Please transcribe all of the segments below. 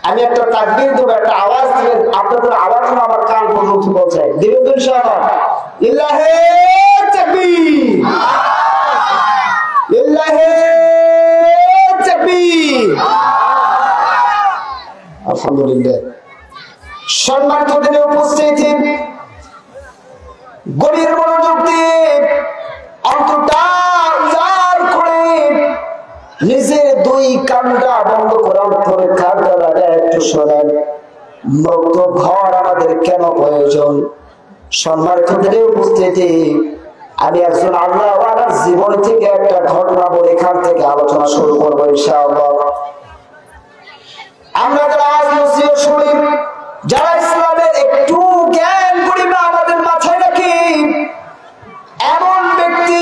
আমি একটা তাকবীর দেব, একটা আওয়াজ দিবেন, আপনাদের আওয়াজ আমার কান পর্যন্ত পৌঁছায়। দিবেন তো ইনশাআল্লাহ? লিল্লাহি তাকবীর, লিল্লাহি তাকবীর। আলহামদুলিল্লাহ। সম্মানিত দিনে উপস্থিতি, গভীর মনোযোগ দিয়ে অন্তরটা উজাড় করে নিজে দুই কানটা বন্ধ করার পরে কানটা একটু শোনেন। মুক্ত ঘর আমাদের কেন প্রয়োজন? সম্মানিত দিনে উপস্থিতি, আমি একজন আল্লাহওয়ালার জীবন থেকে একটা ঘটনা বলে এখান থেকে আলোচনা শুরু করবো ইনশাআল্লাহ। আমরা যারা আজ মসজিদে শুনি, যারা ইসলামের একটু জ্ঞান গরিমা আমাদের মাথায় রাখি, এমন ব্যক্তি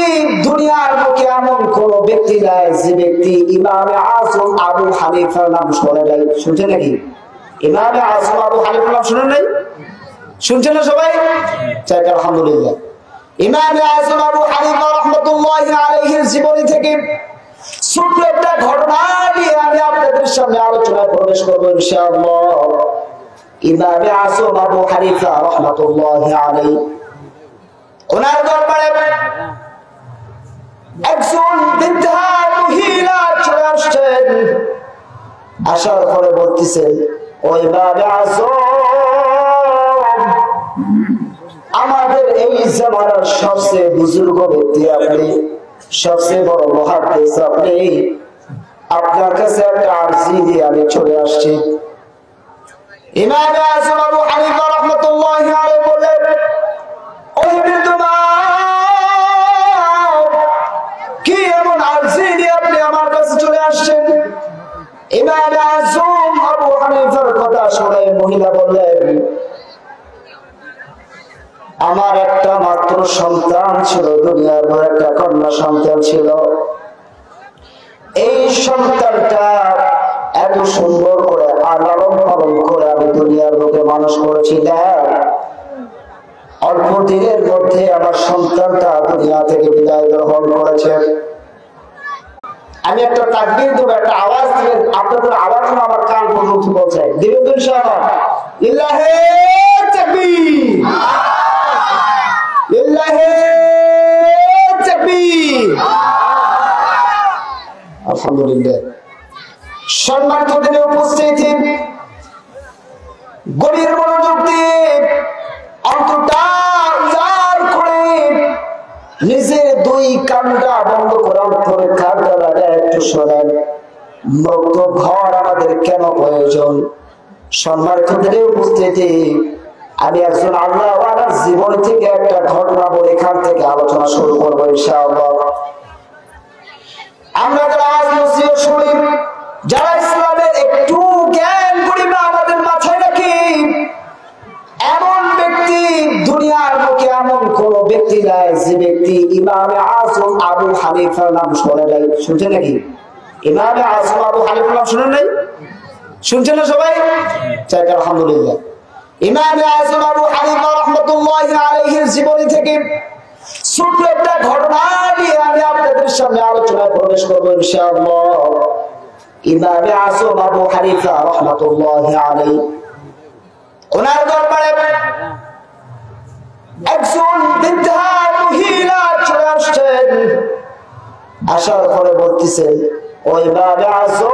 দুনিয়ার বুকে এমন কোন ব্যক্তি নাই যে ব্যক্তি ইমামে আযম আবু হানিফার নাম শুনে নাই। শুনছেন নাকি? ইমামে আযম আবু হানিফার নাম শুনেন নাই? শুনছেন না সবাই? চাই আলহামদুলিল্লাহ। ইমামে আযম আবু হানিফা রাহমাতুল্লাহি আলাইহির জীবনী থেকে ছোট্ট একটা ঘটনা নিয়ে আমি আপনাদের সামনে আলোচনায় প্রবেশ করবো ইনশাআল্লাহ। ইমামে আযম আবু হানিফা রাহমাতুল্লাহি আলাইহি, ওনার দরবারে একজন বৃদ্ধা মহিলা চলে আসছেন। আসার পরে বলতেছেন, ও ইমামে আযম, আমাদের এই জামানার সবচেয়ে বুজুর্গ ব্যক্তি আপনি, সবচেয়ে বড় মুহাদ্দিস আপনি, আপনার কাছে একটা আরজি দিয়ে আমি চলে আসছি। ইমাম আযম আবু হানিফা রাহমাতুল্লাহি আলাইহি বললেন, ওই বৃদ্ধ মা, কি এমন আরজি দিয়ে আপনি আমার কাছে চলে আসছেন? ইমাম আযম আবু হানিফার কথা শুনে মহিলা বললেন, আমার একটা মাত্র সন্তান ছিল, দুনিয়ার বড় একটা কন্যা সন্তান ছিল। এই সন্তানটা এত সুন্দর করে লালন পালন করে আমি দুনিয়ার বুকে মানুষ করেছিলাম। অল্প দিনের মধ্যে আমার সন্তানটা দুনিয়া থেকে বিদায় গ্রহণ করেছে। আমি একটা তাকবীর দেব, একটা আওয়াজ দিবেন, আপনাদের আওয়াজ আমার কান পর্যন্ত পৌঁছায়। দিবেন তো ইনশাআল্লাহ? লিল্লাহি তাকবীর, লিল্লাহি তাকবীর। আলহামদুলিল্লাহ। সম্মানিত দিনে উপস্থিতি, গভীর মনোযোগ দিয়ে অন্তরটা উজাড় করে নিজে দুই কানটা বন্ধ করার পরে কানটা একটু শোনেন। মুক্ত ঘর আমাদের কেন প্রয়োজন? সম্মানিত দিনে উপস্থিতি, আমি একজন আল্লাহওয়ালার জীবন থেকে একটা ঘটনা বলে এখান থেকে আলোচনা শুরু করবো ইনশাআল্লাহ। আমরা যারা আজ মসজিদে শুনি, যারা ইসলামের একটু জ্ঞান গরিমা আমাদের মাথায় রাখি, এমন ব্যক্তি দুনিয়ার বুকে এমন কোন ব্যক্তি নাই যে ব্যক্তি ইমামে আযম আবু হানিফার নাম শুনে নাই। শুনছেন নাকি? ইমামে আযম আবু হানিফার নাম শুনেন নাই? শুনছেন না সবাই? চাই আলহামদুলিল্লাহ। ইমামে আযম আবু হানিফা রাহমাতুল্লাহি আলাইহির জীবনী থেকে ছোট্ট একটা ঘটনা নিয়ে আমি আপনাদের সামনে আলোচনায় প্রবেশ করবো ইনশাআল্লাহ। ইমামে আযম আবু হানিফা রাহমাতুল্লাহি আলাইহি, ওনার দরবারে একজন বৃদ্ধা মহিলা চলে আসছেন। আসার পরে বলতেছেন, ও ইমামে আযম,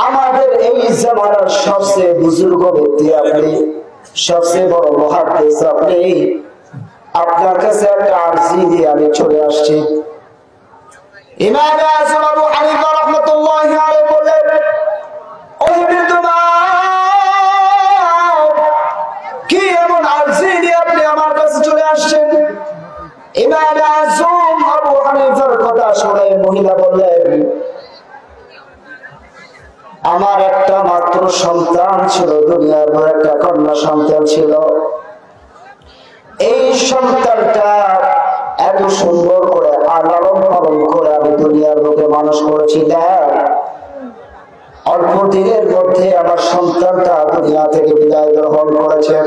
আমাদের এই জামানার সবচেয়ে বুজুর্গ ব্যক্তি আপনি, সবচেয়ে বড় মুহাদ্দিস আপনি, আপনার কাছে একটা আরজি দিয়ে আমি চলে আসছি। ইমাম আযম আবু হানিফা রাহমাতুল্লাহি আলাইহি বললেন, ওই বৃদ্ধ মা, কি এমন আরজি দিয়ে আপনি আমার কাছে চলে আসছেন? ইমাম আযম আবু হানিফার কথা শুনে মহিলা বললেন, আমার একটা মাত্র সন্তান ছিল, দুনিয়ার বড় একটা কন্যা সন্তান ছিল। এই সন্তানটা এত সুন্দর করে লালন পালন করে আমি দুনিয়ার বুকে মানুষ করেছিলাম। অল্প দিনের মধ্যে আমার সন্তানটা দুনিয়া থেকে বিদায় গ্রহণ করেছে।